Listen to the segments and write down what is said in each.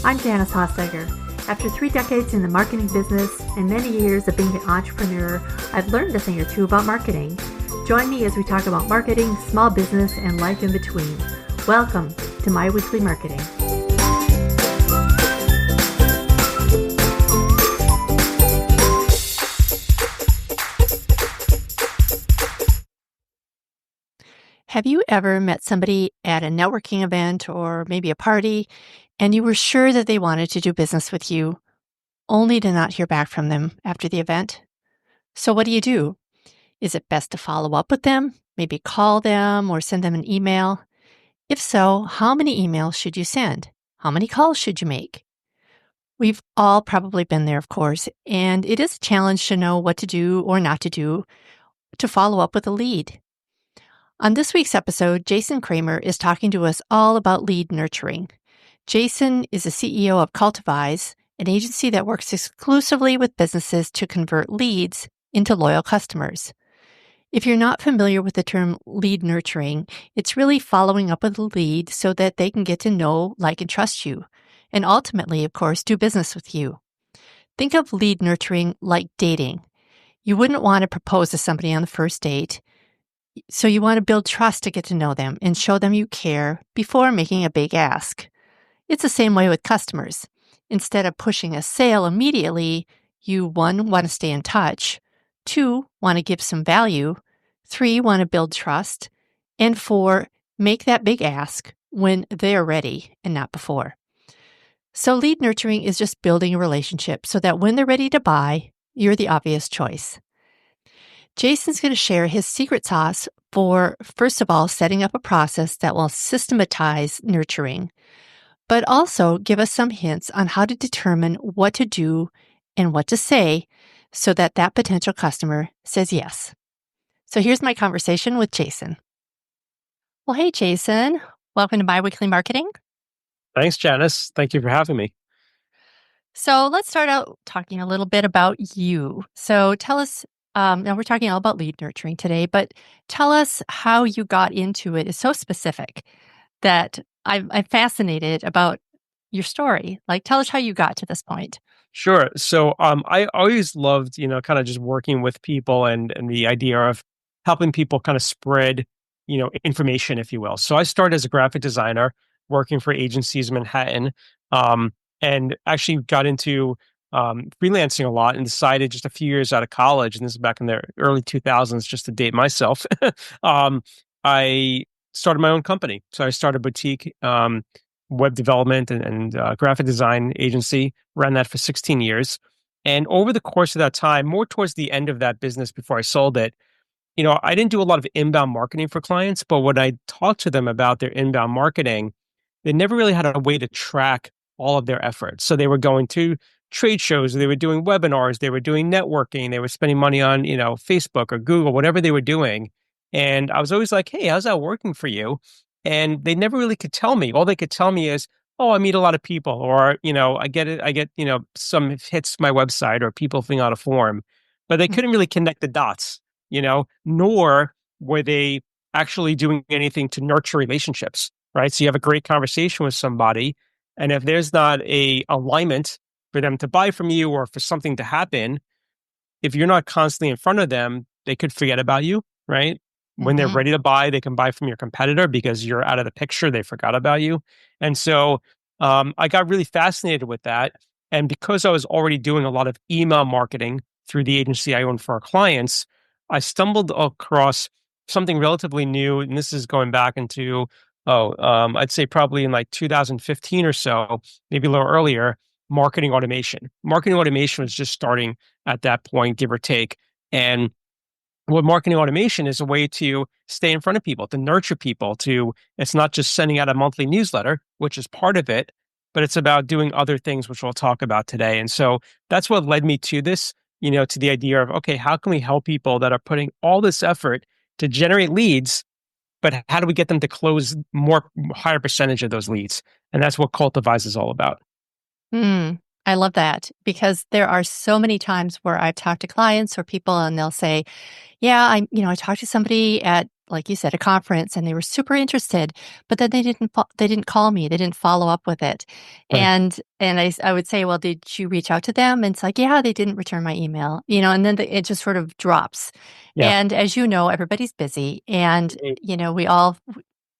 I'm Janice Hossager. After 3 decades in the marketing business and many years of being an entrepreneur, I've learned a thing or two about marketing. Join me as we talk about marketing, small business, and life in between. Welcome to My Weekly Marketing. Have you ever met somebody at a networking event or maybe a party, and you were sure that they wanted to do business with you, only to not hear back from them after the event? So what do? Is it best to follow up with them, maybe call them or send them an email? If so, how many emails should you send? How many calls should you make? We've all probably been there, of course, and it is a challenge to know what to do or not to do to follow up with a lead. On this week's episode, Jason Kramer is talking to us all about lead nurturing. Jason is the CEO of Cultivize, an agency that works exclusively with businesses to convert leads into loyal customers. If you're not familiar with the term lead nurturing, it's really following up with a lead so that they can get to know, like, and trust you, and ultimately, of course, do business with you. Think of lead nurturing like dating. You wouldn't want to propose to somebody on the first date, so you want to build trust to get to know them and show them you care before making a big ask. It's the same way with customers. Instead of pushing a sale immediately, you 1, want to stay in touch, 2, want to give some value, 3, want to build trust, and 4, make that big ask when they're ready and not before. So lead nurturing is just building a relationship so that when they're ready to buy, you're the obvious choice. Jason's going to share his secret sauce for, first of all, setting up a process that will systematize nurturing, but also give us some hints on how to determine what to do and what to say so that that potential customer says yes. So here's my conversation with Jason. Well, hey, Jason. Welcome to My Weekly Marketing. Thanks, Janice. Thank you for having me. So let's start out talking a little bit about you. So tell us, now we're talking all about lead nurturing today, but tell us how you got into it. It's so specific that I'm fascinated about your story. Like, tell us how you got to this point. Sure. So I always loved, kind of just working with people and the idea of helping people kind of spread, information, if you will. So I started as a graphic designer working for agencies in Manhattan, and actually got into freelancing a lot and decided just a few years out of college, and this is back in the early 2000s, just to date myself, um, I started my own company. So I started a boutique web development and graphic design agency, ran that for 16 years. And over the course of that time, more towards the end of that business before I sold it, I didn't do a lot of inbound marketing for clients, but when I talked to them about their inbound marketing, they never really had a way to track all of their efforts. So they were going to trade shows, they were doing webinars, they were doing networking, they were spending money on, Facebook or Google, whatever they were doing. And I was always like, hey, how's that working for you? And they never really could tell me. All they could tell me is, oh, I meet a lot of people, or, I get it, I get, some hits my website or people filling out a form, but they couldn't really connect the dots, nor were they actually doing anything to nurture relationships, right? So you have a great conversation with somebody, and if there's not a alignment for them to buy from you or for something to happen, if you're not constantly in front of them, they could forget about you, right? When they're ready to buy, they can buy from your competitor because you're out of the picture. They forgot about you. And so I got really fascinated with that. And because I was already doing a lot of email marketing through the agency I own for our clients, I stumbled across something relatively new. And this is going back into, I'd say probably in like 2015 or so, maybe a little earlier, marketing automation. Marketing automation was just starting at that point, give or take. And what marketing automation is a way to stay in front of people, to nurture people, it's not just sending out a monthly newsletter, which is part of it, but it's about doing other things, which we'll talk about today. And so that's what led me to this, to the idea of, okay, how can we help people that are putting all this effort to generate leads, but how do we get them to close higher percentage of those leads? And that's what Cultivize is all about. I love that, because there are so many times where I've talked to clients or people and they'll say, yeah, I talked to somebody at like you said, a conference, and they were super interested, but then they didn't call me, they didn't follow up with it. Right. I would say, "Well, did you reach out to them?" And it's like, "Yeah, they didn't return my email," and then it just sort of drops. Yeah. And as you know, everybody's busy, and, Mhm.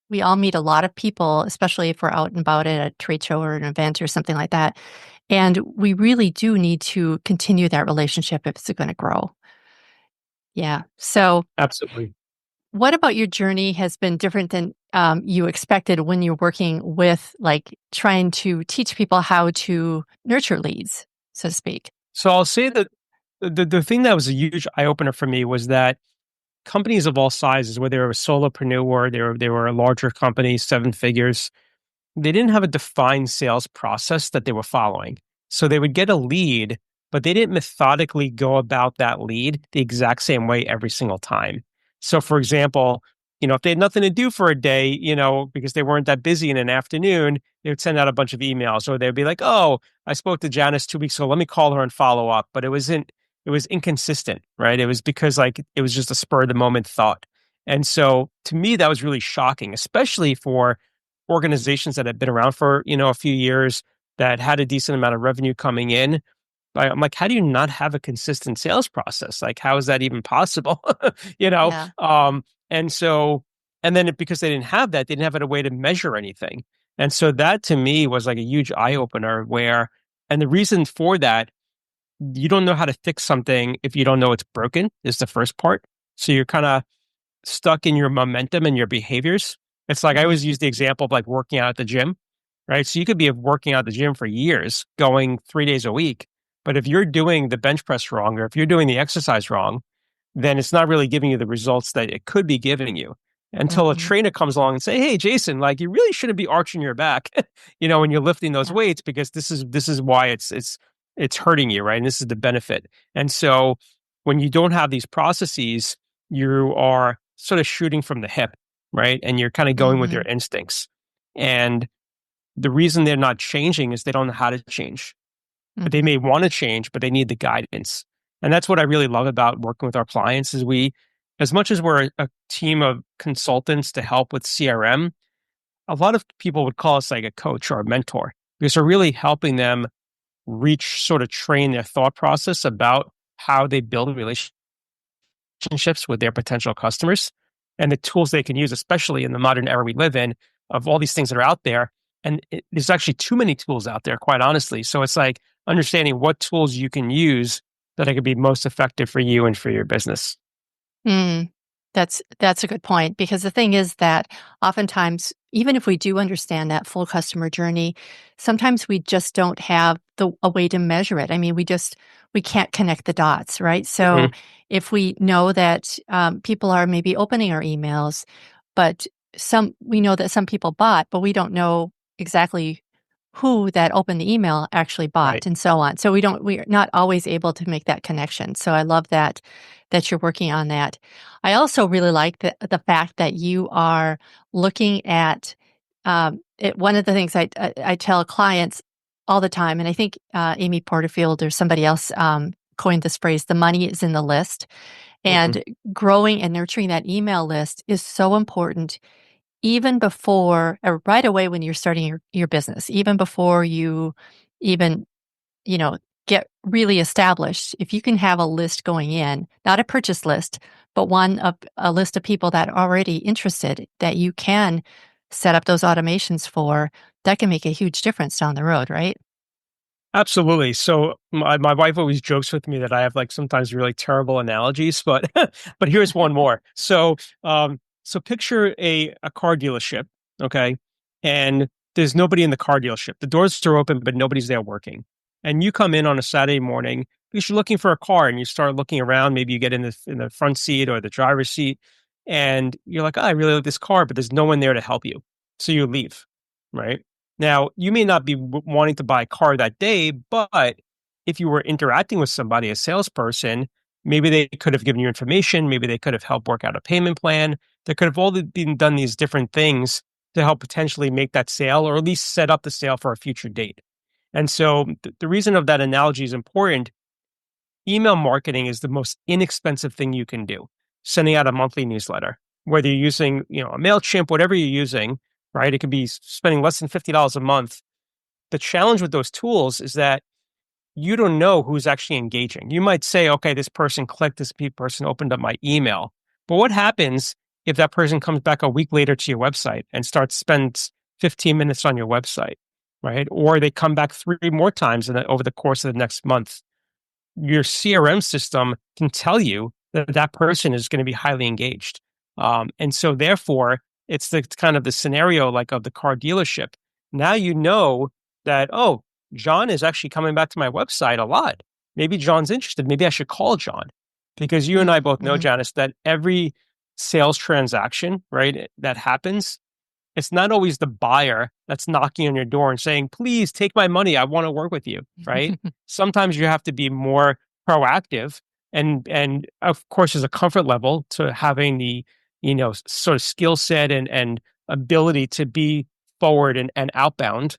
we all meet a lot of people, especially if we're out and about at a trade show or an event or something like that, and we really do need to continue that relationship if it's gonna grow. Yeah. So, Absolutely. what about your journey has been different than, you expected when you're working with, like, trying to teach people how to nurture leads, so to speak? So I'll say that the thing that was a huge eye opener for me was that companies of all sizes, whether they were a solopreneur, they were a larger company, seven figures, they didn't have a defined sales process that they were following. So they would get a lead, but they didn't methodically go about that lead the exact same way every single time. So, for example, if they had nothing to do for a day, because they weren't that busy in an afternoon, they would send out a bunch of emails, or they'd be like, "Oh, I spoke to Janice 2 weeks ago. Let me call her and follow up." But it was inconsistent, right? It was because like it was just a spur of the moment thought. And so to me, that was really shocking, especially for organizations that had been around for, a few years that had a decent amount of revenue coming in. I'm like, how do you not have a consistent sales process? Like, how is that even possible? you know? Yeah. Um, and so, and then because they didn't have that, they didn't have a way to measure anything. And so that to me was like a huge eye opener and the reason for that, you don't know how to fix something if you don't know it's broken is the first part. So you're kind of stuck in your momentum and your behaviors. It's like I Mhm. always use the example of like working out at the gym, right? So you could be working out at the gym for years, going 3 days a week. But if you're doing the bench press wrong, or if you're doing the exercise wrong, then it's not really giving you the results that it could be giving you until a Mhm. trainer comes along and say, "Hey, Jason, like you really shouldn't be arching your back, when you're lifting those Yeah. weights because this is why it's hurting you, right? And this is the benefit." And so when you don't have these processes, you are sort of shooting from the hip, right? And you're kind of going with your Mhm. instincts. And the reason they're not changing is they don't know how to change, but they Mhm. may want to change, but they need the guidance. And that's what I really love about working with our clients is as much as we're a team of consultants to help with CRM, a lot of people would call us like a coach or a mentor because we're really helping them sort of train their thought process about how they build relationships with their potential customers and the tools they can use, especially in the modern era we live in, of all these things that are out there. And there's actually too many tools out there, quite honestly. So it's like understanding what tools you can use that could be most effective for you and for your business. Mm. That's a good point because the thing is that oftentimes, even if we do understand that full customer journey, sometimes we just don't have a way to measure it. I mean, we can't connect the dots, right? So Mhm. if we know that people are maybe opening our emails, but we know that some people bought, but we don't know exactly who that opened the email actually Right. bought and so on. So we're not always able to make that connection. So I love that you're working on that. I also really like the fact that you are looking at one of the things I tell clients all the time, and I think Amy Porterfield or somebody else coined this phrase, the money is in the list. Mhm. And growing and nurturing that email list is so important even before or right away when you're starting your business, even before you even, you know, get really established. If you can have a list going in, not a purchase list, but one of a list of people that are already interested that you can set up those automations for, that can make a huge difference down the road, right? Absolutely. So my wife always jokes with me that I have like sometimes really terrible analogies, but but here's one more. So picture a car dealership, okay? And there's nobody in the car dealership. The doors are open, but nobody's there working. And you come in on a Saturday morning because you're looking for a car and you start looking around. Maybe you get in the front seat or the driver's seat, and you're like, oh, I really like this car, but there's no one there to help you. So you leave, right? Now, you may not be wanting to buy a car that day, but if you were interacting with somebody, a salesperson, maybe they could have given you information. Maybe they could have helped work out a payment plan. There could have all been done these different things to help potentially make that sale or at least set up the sale for a future date. And so the reason of that analogy is important. Email marketing is the most inexpensive thing you can do, sending out a monthly newsletter. whether you're using, a MailChimp, whatever you're using, right? It could be spending less than $50 a month. The challenge with those tools is that you don't know who's actually engaging. You might say, okay, this person clicked, this person opened up my email. But what happens if that person comes back a week later to your website and spends 15 minutes on your website, right? Or they come back 3 more times over the course of the next month? Your CRM system can tell you that that person is going to be highly engaged. And so therefore, it's kind of the scenario like of the car dealership. Now you know that, oh, John is actually coming back to my website a lot. Maybe John's interested. Maybe I should call John, because you and I both know, Mm-hmm. Janice, that every sales transaction, right, that happens, it's not always the buyer that's knocking on your door and saying, please take my money. I want to work with you. Right. Sometimes you have to be more proactive. And of course, there's a comfort level to having the, sort of skill set and ability to be forward and outbound.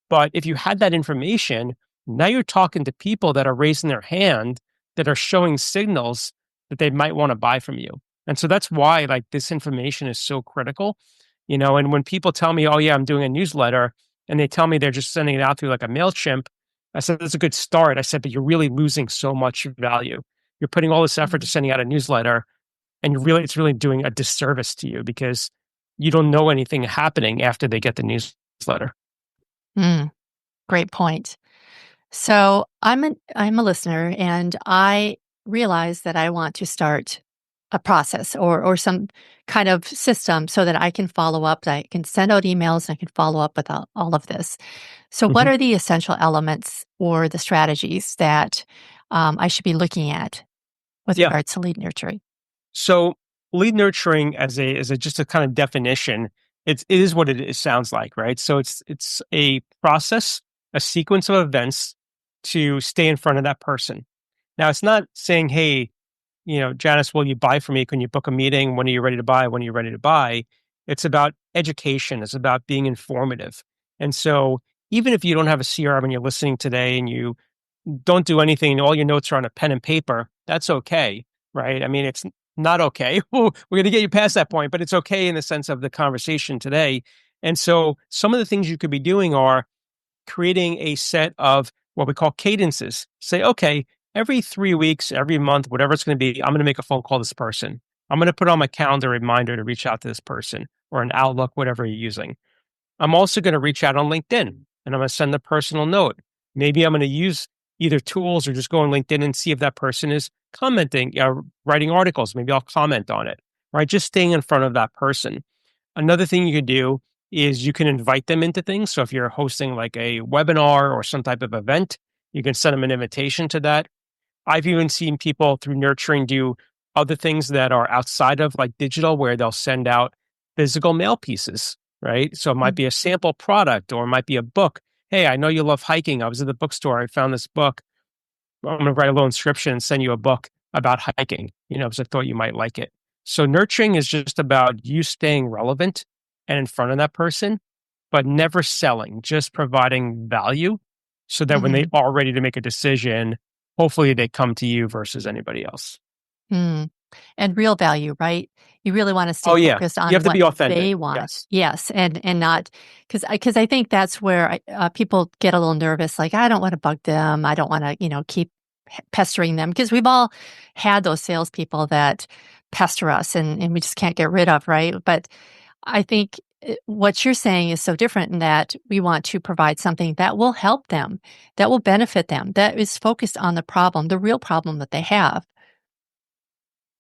But if you had that information, now you're talking to people that are raising their hand, that are showing signals that they might want to buy from you. And so that's why like this information is so critical, and when people tell me, oh yeah, I'm doing a newsletter, and they tell me they're just sending it out through like a MailChimp, I said, that's a good start. I said, but you're really losing so much value. You're putting all this effort to sending out a newsletter, and it's really doing a disservice to you because you don't know anything happening after they get the newsletter. Mm, great point. So I'm a listener, and I realize that I want to start a process or some kind of system so that I can follow up, that I can send out emails and I can follow up with all of this. So, what Mhm. are the essential elements or the strategies that I should be looking at with Yeah. regards to lead nurturing? So lead nurturing as a just a kind of definition, it is what it sounds like, right? So it's a process, a sequence of events to stay in front of that person. Now it's not saying, hey, Janice, will you buy from me? Can you book a meeting? When are you ready to buy? When are you ready to buy? It's about education. It's about being informative. And so even if you don't have a CRM and you're listening today and you don't do anything, all your notes are on a pen and paper, that's okay, right? I mean, it's not okay. We're going to get you past that point, but it's okay in the sense of the conversation today. And so some of the things you could be doing are creating a set of what we call cadences. Say, okay, every 3 weeks, every month, whatever it's going to be, I'm going to make a phone call to this person. I'm going to put on my calendar a reminder to reach out to this person, or an Outlook, whatever you're using. I'm also going to reach out on LinkedIn, and I'm going to send a personal note. Maybe I'm going to use either tools or just go on LinkedIn and see if that person is commenting, writing articles. Maybe I'll comment on it, right? Just staying in front of that person. Another thing you could do is you can invite them into things. So if you're hosting like a webinar or some type of event, you can send them an invitation to that. I've even seen people through nurturing do other things that are outside of like digital, where they'll send out physical mail pieces, right? So it might Mm, be a sample product, or it might be a book. Hey, I know you love hiking. I was at the bookstore. I found this book. I'm going to write a little inscription and send you a book about hiking, because I thought you might like it. So nurturing is just about you staying relevant and in front of that person, but never selling, just providing value so that when they mhm, are ready to make a decision, hopefully they come to you versus anybody else. mm. And real value, right? You really want to stay Oh, yeah. focused You have on to what be authentic. they want. Yes. Yes, and not because I think that's where people get a little nervous. Like, I don't want to bug them. I don't want to keep pestering them, because we've all had those salespeople that pester us and we just can't get rid of, right? But I think what you're saying is so different in that we want to provide something that will help them, that will benefit them, that is focused on the problem, the real problem that they have.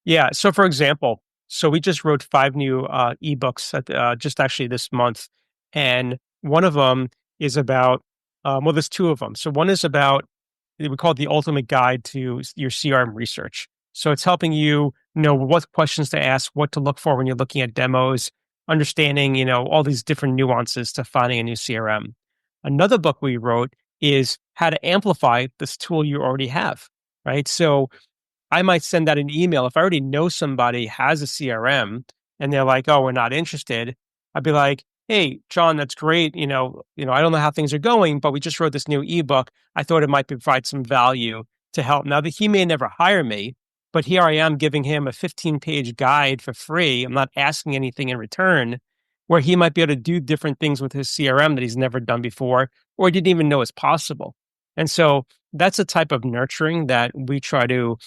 Yeah. So, for example, we just wrote 5 new ebooks just actually this month, and one of them is about well, there's two of them. So one is about, we call it the ultimate guide to your CRM research. So it's helping you know what questions to ask, what to look for when you're looking at demos, understanding all these different nuances to finding a new CRM. Another book we wrote is how to amplify this tool you already have. Right. So I might send out an email if I already know somebody has a CRM and they're like, "Oh, we're not interested." I'd be like, "Hey, John, that's great. I don't know how things are going, but we just wrote this new ebook. I thought it might provide some value to help." Now that he may never hire me, but here I am giving him a 15-page guide for free. I'm not asking anything in return, where he might be able to do different things with his CRM that he's never done before or didn't even know is possible. And so that's a type of nurturing that we try to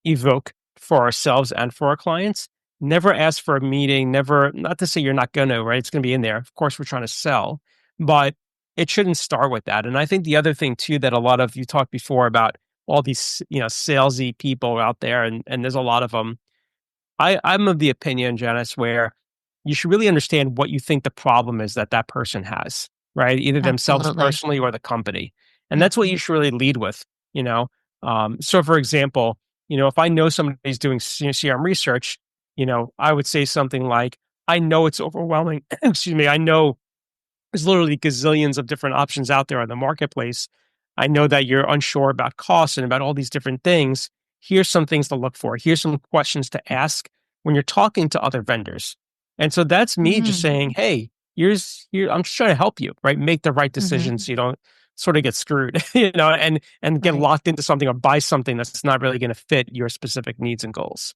evoke for ourselves and for our clients. Never ask for a meeting, never, not to say you're not going to, right? It's going to be in there. Of course, we're trying to sell, but it shouldn't start with that. And I think the other thing too, that a lot of you talked before about all these, salesy people out there, and there's a lot of them. I'm of the opinion, Janice, where you should really understand what you think the problem is that that person has, right? Either themselves Absolutely. personally or the company. And that's what Mhm. you should really lead with, you know? So for example, if I know somebody's doing CRM research, I would say something like, I know it's overwhelming. Excuse me. I know there's literally gazillions of different options out there on the marketplace. I know that you're unsure about costs and about all these different things. Here's some things to look for. Here's some questions to ask when you're talking to other vendors. And so that's me just Mm. saying, hey, I'm just trying to help you, right? Make the right Mhm. decisions so you don't sort of get screwed, and get Right. locked into something or buy something that's not really going to fit your specific needs and goals.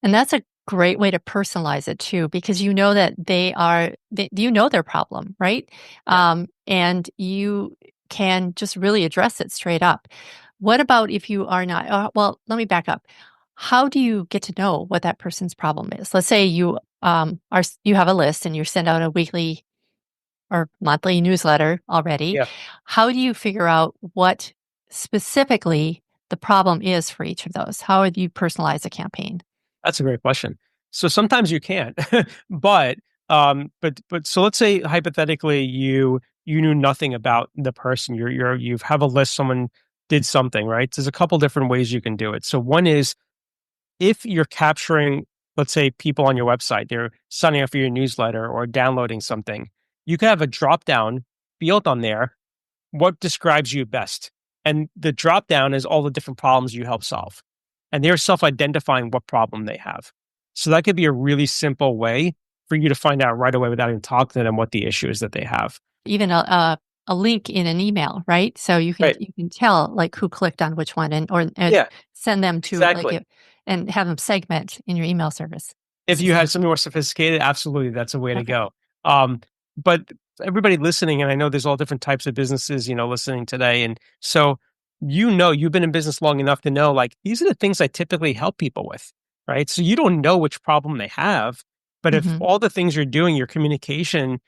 And that's a great way to personalize it too, because you know that you know their problem, right? Yeah, And you can just really address it straight up. What about if you are not? Well, let me back up. How do you get to know what that person's problem is? Let's say you have a list and you send out a weekly or monthly newsletter already. yeah. How do you figure out what specifically the problem is for each of those? How would you personalize a campaign? That's a great question. So sometimes you can't, but so let's say hypothetically you knew nothing about the person. You have a list. Someone did something, right? There's a couple different ways you can do it. So one is if you're capturing, let's say, people on your website, they're signing up for your newsletter or downloading something. You can have a drop down field on there, what describes you best? And the drop down is all the different problems you help solve. And they're self identifying what problem they have. So that could be a really simple way for you to find out right away without even talking to them what the issue is that they have. Even a link in an email, right? So Right. you can tell like who clicked on which one and Yeah, send them to exactly. and have them segment in your email service If you system. had something more sophisticated, absolutely, that's a way to Okay. go. But everybody listening, and I know there's all different types of businesses, listening today, and so you've been in business long enough to know, like, these are the things I typically help people with, right? So you don't know which problem they have, but if Hmm. all the things you're doing, your communication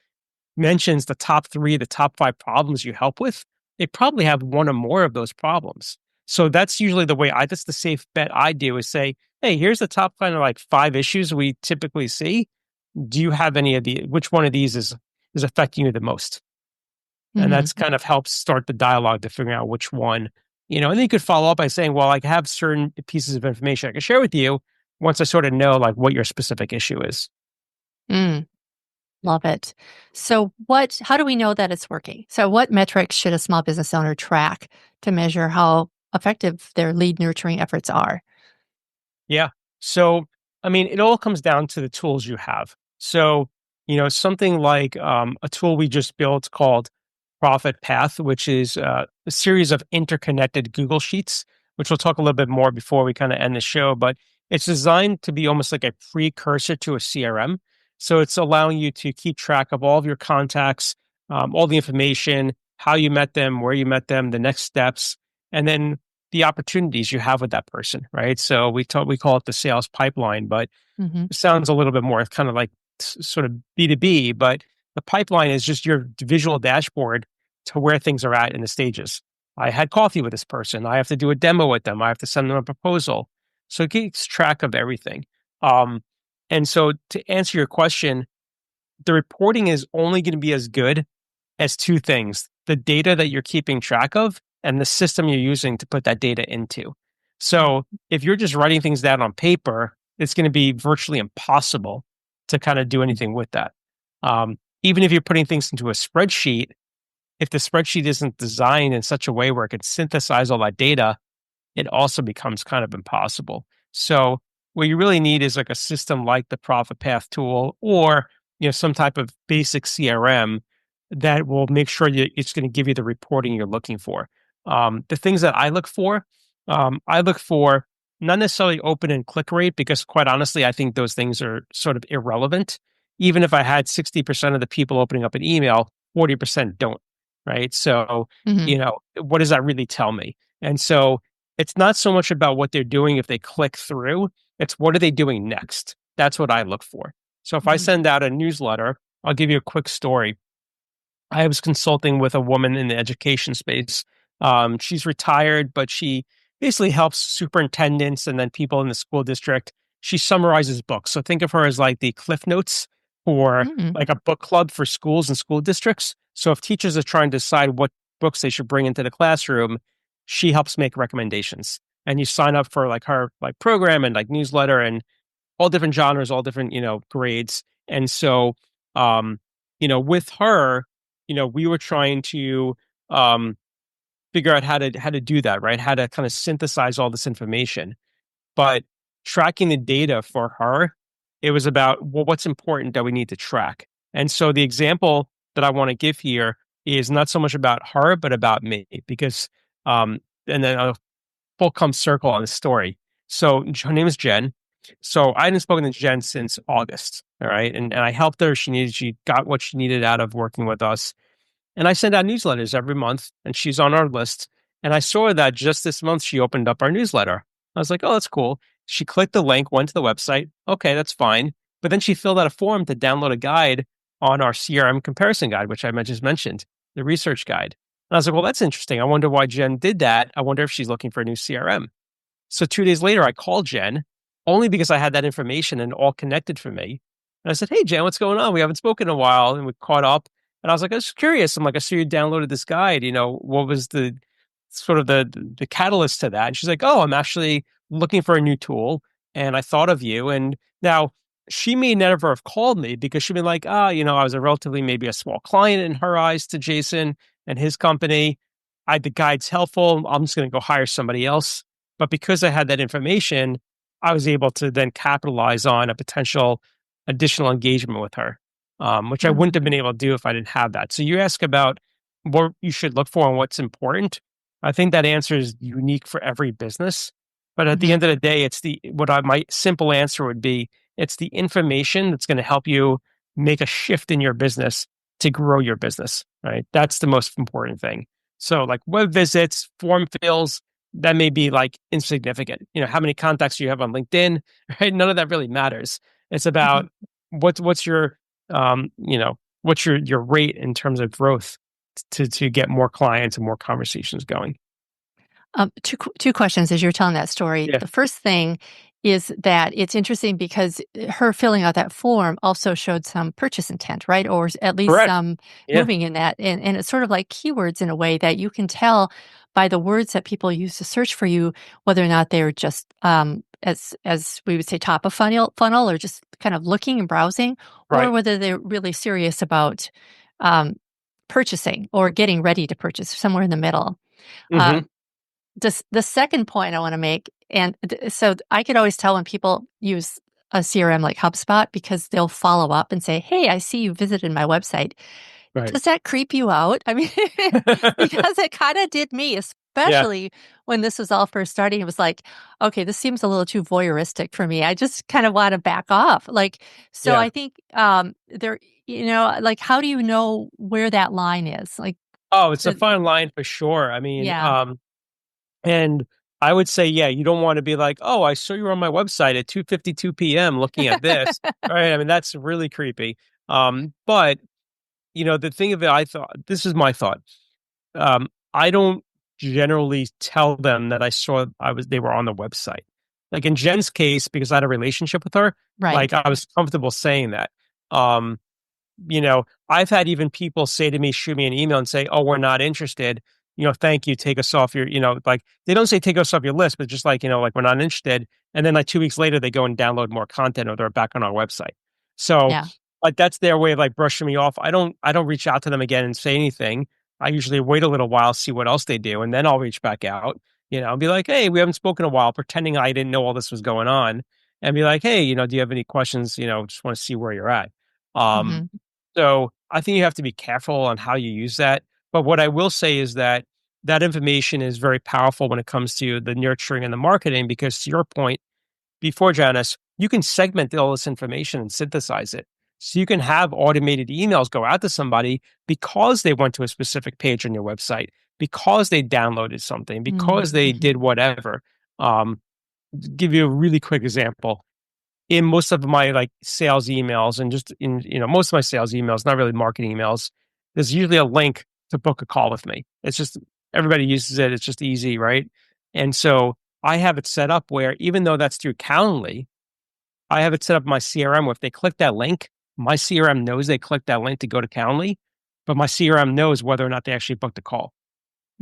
mentions the top 3, the top 5 problems you help with, they probably have one or more of those problems. So that's usually that's the safe bet I do is say, hey, here's the top kind of like 5 issues we typically see. Do you have any of which one of these is affecting you the most? And Hmm. that's kind of helps start the dialogue to figure out which one, and then you could follow up by saying, well, I have certain pieces of information I can share with you once I sort of know like what your specific issue is. Mm, love it. So how do we know that it's working? So what metrics should a small business owner track to measure how effective their lead nurturing efforts are? Yeah. So, I mean, it all comes down to the tools you have. So, something like a tool we just built called Profit Path, which is a series of interconnected Google Sheets, which we'll talk a little bit more before we kind of end the show. But it's designed to be almost like a precursor to a CRM. So it's allowing you to keep track of all of your contacts, all the information, how you met them, where you met them, the next steps, and then the opportunities you have with that person, right? So we call it the sales pipeline, but Hmm. it sounds a little bit more kind of like sort of B2B, but the pipeline is just your visual dashboard to where things are at in the stages. I had coffee with this person. I have to do a demo with them. I have to send them a proposal. So it keeps track of everything. Um, and so to answer your question, the reporting is only going to be as good as 2 things: the data that you're keeping track of and the system you're using to put that data into. So if you're just writing things down on paper, it's going to be virtually impossible to kind of do anything with that. Even if you're putting things into a spreadsheet, if the spreadsheet isn't designed in such a way where it can synthesize all that data, it also becomes kind of impossible. So what you really need is like a system like the Profit Path tool, or some type of basic CRM that will make sure it's going to give you the reporting you're looking for. The things that I look for not necessarily open and click rate, because quite honestly, I think those things are sort of irrelevant. Even if I had 60% of the people opening up an email, 40% don't, right? So, Mhm. what does that really tell me? And so it's not so much about what they're doing if they click through, it's what are they doing next? That's what I look for. So if I Mhm. send out a newsletter, I'll give you a quick story. I was consulting with a woman in the education space. She's retired, but she basically helps superintendents and then people in the school district. She summarizes books. So think of her as like the Cliff Notes for Mm. like a book club for schools and school districts. So if teachers are trying to decide what books they should bring into the classroom, she helps make recommendations. And you sign up for like her like program and like newsletter and all different genres, all different, grades. And so, um, with her, we were trying to um figure out how to do that, right? How to kind of synthesize all this information. But tracking the data for her, it was about, well, what's important that we need to track. And so the example that I want to give here is not so much about her, but about me, because and then full come circle on the story. So her name is Jen. So I hadn't spoken to Jen since August. All right. And I helped her. She got what she needed out of working with us. And I send out newsletters every month, and she's on our list. And I saw that just this month she opened up our newsletter. I was like, oh, that's cool. She clicked the link, went to the website. Okay, that's fine. But then she filled out a form to download a guide on our CRM comparison guide, which I just mentioned, the research guide. And I was like, well, that's interesting. I wonder why Jen did that. I wonder if she's looking for a new CRM. So 2 days later, I called Jen only because I had that information and all connected for me. And I said, hey, Jen, what's going on? We haven't spoken in a while. And we caught up. And I was like, I was curious. I'm like, I saw you downloaded this guide. What was the sort of the catalyst to that? And she's like, oh, I'm actually looking for a new tool. And I thought of you. And now she may never have called me because she'd been like, I was a relatively maybe a small client in her eyes to Jason and his company. The guide's helpful. I'm just going to go hire somebody else. But because I had that information, I was able to then capitalize on a potential additional engagement with her, which I wouldn't Oh. have been able to do if I didn't have that. So you ask about what you should look for and what's important. I think that answer is unique for every business. But at the Mhm. end of the day, my simple answer would be it's the information that's going to help you make a shift in your business to grow your business, right? That's the most important thing. So like web visits, form fills, that may be like insignificant. How many contacts you have on LinkedIn, right? None of that really matters. It's about Mhm. what's your what's your rate in terms of growth to get more clients and more conversations going. Two questions as you're telling that story. Yeah, The first thing is that it's interesting because her filling out that form also showed some purchase intent, right? Or at least correct. some Yeah, moving in that. And it's sort of like keywords in a way that you can tell by the words that people use to search for you, whether or not they're just, as we would say, top of funnel or just kind of looking and browsing, or right. whether they're really serious about um, purchasing or getting ready to purchase, somewhere in the middle. Hmm. Um, the second point I wanna make, and so I could always tell when people use a CRM like HubSpot because they'll follow up and say, "Hey, I see you visited my website." Right. Does that creep you out? I mean, because it kinda did me, Yeah. especially when this was all first starting. It was like, "Okay, this seems a little too voyeuristic for me. I just kind of wanna back off." Like, so Yeah. I think, like, how do you know where that line is? Like, Oh, it's a the fine line for sure. I mean, yeah. and I would say, yeah, you don't want to be like, oh, I saw you were on my website at 2:52 p.m. looking at this. Right. I mean, that's really creepy. But the thing of it, I thought this is my thought. I don't generally tell them that they were on the website. Like in Jen's case, because I had a relationship with her, like Right. I was comfortable saying that. Um, I've had even people say to me, shoot me an email and say, "Oh, we're not interested. Thank you. Take us off your, like they don't say take us off your list, but just like, like we're not interested." And then like 2 weeks later, they go and download more content or they're back on our website. So Yeah. like that's their way of like brushing me off. I don't reach out to them again and say anything. I usually wait a little while, see what else they do, and then I'll reach back out, and be like, hey, we haven't spoken in a while, pretending I didn't know all this was going on, and be like, hey, do you have any questions? Just want to see where you're at. Um, Mhm. so I think you have to be careful on how you use that. But what I will say is that that information is very powerful when it comes to the nurturing and the marketing, because to your point before, Janice, you can segment all this information and synthesize it. So you can have automated emails go out to somebody because they went to a specific page on your website, because they downloaded something, because they Mm-hmm. did whatever. Um, Give you a really quick example. In most of my like sales emails and just in, most of my sales emails, not really marketing emails, there's usually a link to book a call with me. It's just everybody uses it. It's just easy, right? And so I have it set up where even though that's through Calendly, I have it set up in my CRM where if they click that link, my CRM knows they clicked that link to go to Calendly, but my CRM knows whether or not they actually booked a call.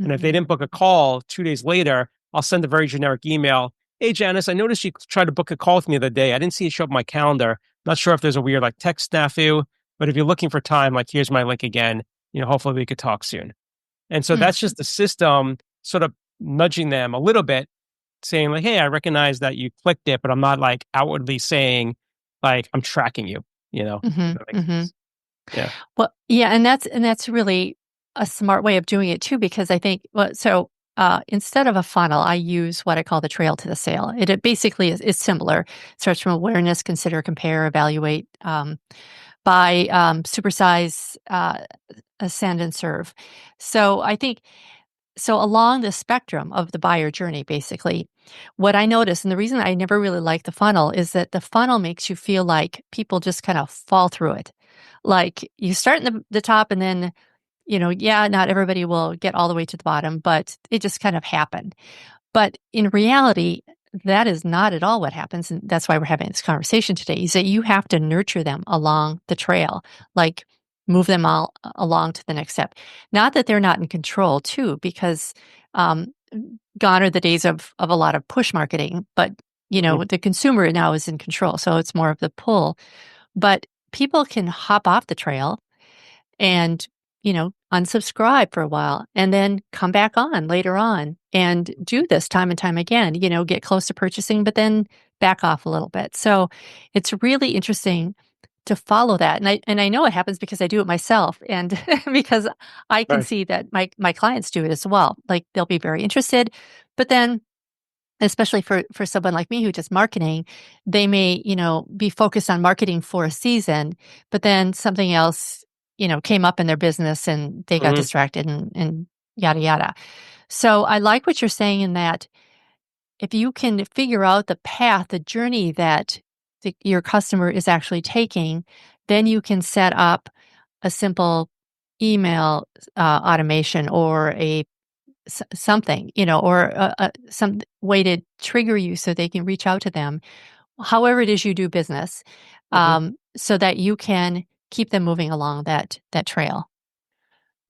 And if they Mm-hmm. didn't book a call 2 days later, I'll send a very generic email. Hey, Janice, I noticed you tried to book a call with me the other day. I didn't see it show up on my calendar. Not sure if there's a weird like tech snafu, but if you're looking for time, like here's my link again. Hopefully we could talk soon. And so Mm-hmm. that's just the system sort of nudging them a little bit, saying like, hey, I recognize that you clicked it, but I'm not like outwardly saying like I'm tracking you, if that makes Mm-hmm. sense. Yeah. Well, yeah, and that's really a smart way of doing it too, because I think instead of a funnel, I use what I call the trail to the sale. It basically is similar. It starts from awareness, consider, compare, evaluate, buy, supersize, ascend, and serve. So I think so along the spectrum of the buyer journey, basically, what I notice, and the reason I never really like the funnel is that the funnel makes you feel like people just kind of fall through it. Like you start in the top and then, yeah, not everybody will get all the way to the bottom, but it just kind of happened. But in reality, that is not at all what happens. And that's why we're having this conversation today is that you have to nurture them along the trail, like move them all along to the next step. Not that they're not in control too, because um, gone are the days of a lot of push marketing, but Mhm. the consumer now is in control. So it's more of the pull. But people can hop off the trail and unsubscribe for a while and then come back on later on and do this time and time again, get close to purchasing but then back off a little bit. So it's really interesting to follow that, and I know it happens because I do it myself, and because I can Right. see that my clients do it as well. Like they'll be very interested, but then especially for someone like me who does marketing, they may, be focused on marketing for a season, but then something else, came up in their business and they got Hmm. distracted and yada yada. So I like what you're saying in that if you can figure out the path, the journey that your customer is actually taking, then you can set up a simple email automation or something, or some way to trigger you so they can reach out to them, however it is you do business, Hmm. so that you can keep them moving along that trail.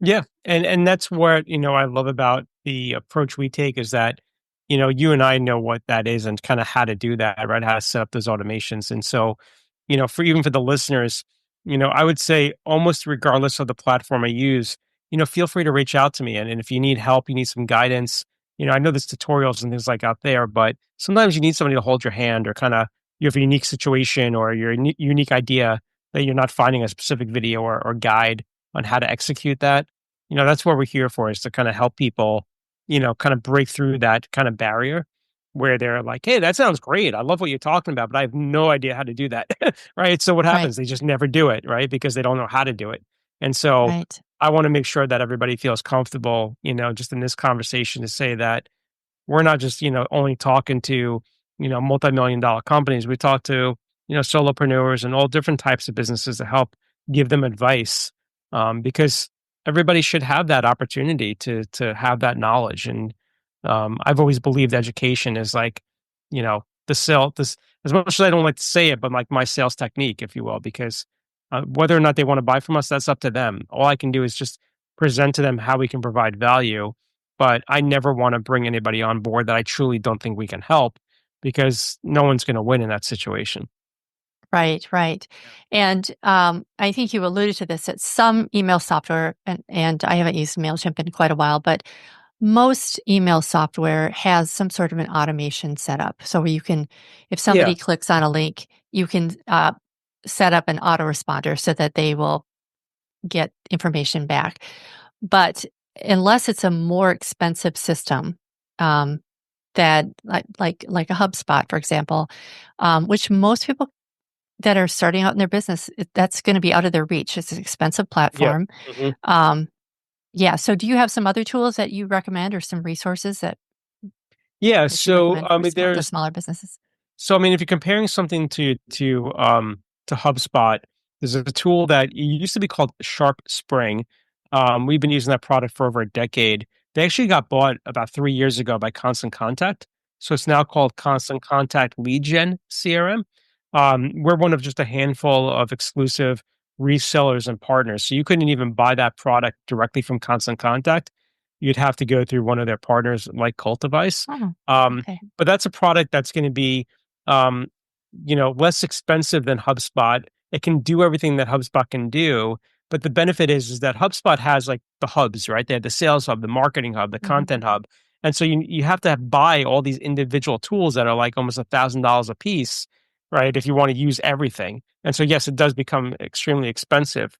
Yeah, and that's what, I love about the approach we take is that, you and I know what that is and kind of how to do that, right? How to set up those automations. And so, for even for the listeners, I would say almost regardless of the platform I use, feel free to reach out to me. And if you need help, you need some guidance, I know there's tutorials and things like out there, but sometimes you need somebody to hold your hand or kind of you have a unique situation or your unique idea that you're not finding a specific video or guide on how to execute that. That's what we're here for is to kind of help people, kind of break through that kind of barrier where they're like, hey, that sounds great. I love what you're talking about, but I have no idea how to do that. Right. So what Right, happens? They just never do it. Right. Because they don't know how to do it. And so right, I want to make sure that everybody feels comfortable, just in this conversation to say that we're not just, only talking to, multi-million dollar companies. We talk to, solopreneurs and all different types of businesses to help give them advice. Because everybody should have that opportunity to have that knowledge. And I've always believed education is like, the sale this as much as I don't like to say it, but like my sales technique, if you will, because whether or not they want to buy from us, that's up to them. All I can do is just present to them how we can provide value, but I never want to bring anybody on board that I truly don't think we can help because no one's going to win in that situation. right. Yeah. And I think you alluded to this, that some email software, and I haven't used MailChimp in quite a while, but most email software has some sort of an automation setup. So where you can, if Yeah. somebody clicks on a link, you can set up an autoresponder so that they will get information back. But unless it's a more expensive system, um, that like a HubSpot, for example, which most people that are starting out in their business, that's going to be out of their reach. It's an expensive Yeah. platform. Mhm. Um, yeah. So, do you have some other tools that you recommend, or some resources Yeah, that you so, recommend I for mean, the there's smaller businesses? so, I mean, if you're comparing something to HubSpot, there's a tool that used to be called Sharp Spring. We've been using that product for over a decade. They actually got bought about 3 years ago by Constant Contact, so it's now called Constant Contact Lead Gen CRM. We're one of just a handful of exclusive resellers and partners, so you couldn't even buy that product directly from Constant Contact. You'd have to go through one of their partners like Cultivice. Oh, Um, okay. but that's a product that's gonna be um, less expensive than HubSpot. It can do everything that HubSpot can do, but the benefit is that HubSpot has like the hubs, right? They have the sales hub, the marketing hub, the Hmm. content hub, and so you have to buy all these individual tools that are like almost $1,000 a piece, right? If you want to use everything, and so yes, it does become extremely expensive.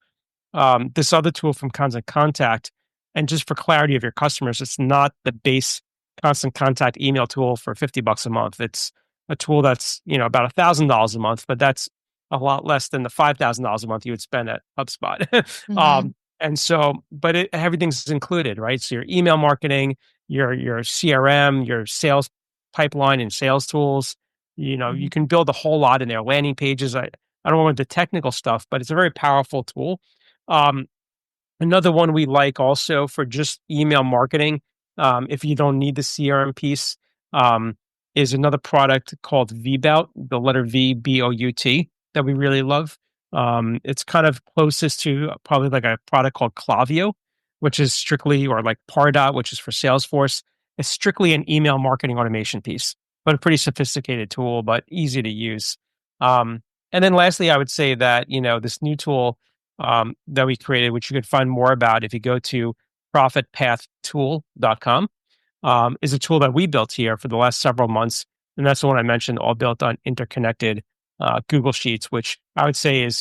This other tool from Constant Contact, and just for clarity of your customers, it's not the base Constant Contact email tool for $50 a month. It's a tool that's about $1,000 a month, but that's a lot less than the $5,000 a month you would spend at HubSpot. Hmm. And so, but everything's included, right? So your email marketing, your CRM, your sales pipeline, and sales tools. You Hmm. can build a whole lot in there. Landing pages. I don't want the technical stuff, but it's a very powerful tool. um, Another one we like also for just email marketing, if you don't need the CRM piece, um, is another product called VBout, the letter V, BOUT, that we really love. It's kind of closest to probably like a product called Klaviyo, which is strictly, or like Pardot, which is for Salesforce. It's strictly an email marketing automation piece, but a pretty sophisticated tool, but easy to use. Um, and then lastly, I would say that, this new tool that we created, which you can find more about if you go to profitpathtool.com, is a tool that we built here for the last several months. And that's the one I mentioned, all built on interconnected Google Sheets, which I would say is,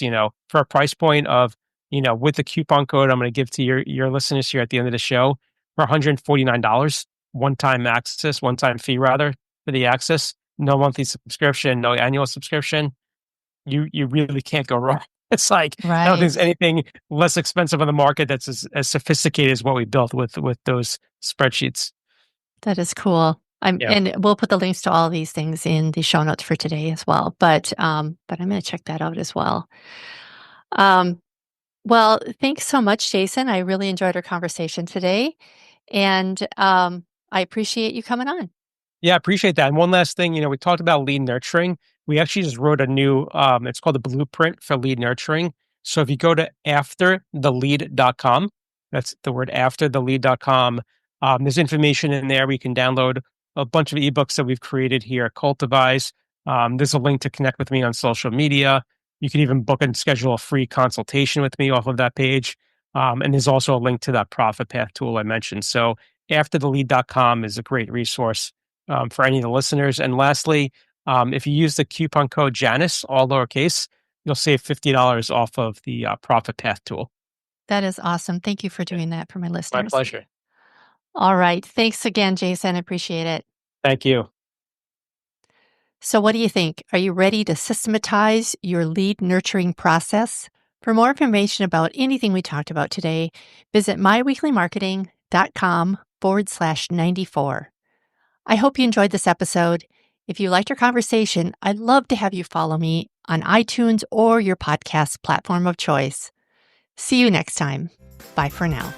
for a price point of, with the coupon code I'm going to give to your listeners here at the end of the show for $149, one-time access, one-time fee rather, for the access, no monthly subscription, no annual subscription. You really can't go wrong. It's like, I don't think there's Right. anything less expensive on the market that's as sophisticated as what we built with those spreadsheets. That is cool. Yeah. And we'll put the links to all these things in the show notes for today as well. But I'm going to check that out as well. Um, well, thanks so much, Jason. I really enjoyed our conversation today, and I appreciate you coming on. Yeah, I appreciate that. And one last thing, we talked about lead nurturing. We actually just wrote a new, it's called the blueprint for lead nurturing. So if you go to afterthelead.com, that's the word afterthelead.com, there's information in there. We can download a bunch of ebooks that we've created here at Cultivize. There's a link to connect with me on social media. You can even book and schedule a free consultation with me off of that page. And there's also a link to that Profit Path tool I mentioned. So afterthelead.com is a great resource for any of the listeners. And lastly, if you use the coupon code Janice, all lowercase, you'll save $50 off of the Profit Path tool. That is awesome. Thank you for Yeah, doing that for my my listeners. pleasure. All right. Thanks again, Jason. Appreciate it. Thank you. So, what do you think? Are you ready to systematize your lead nurturing process? For more information about anything we talked about today, visit myweeklymarketing.com/94. I hope you enjoyed this episode. If you liked our conversation, I'd love to have you follow me on iTunes or your podcast platform of choice. See you next time. Bye for now.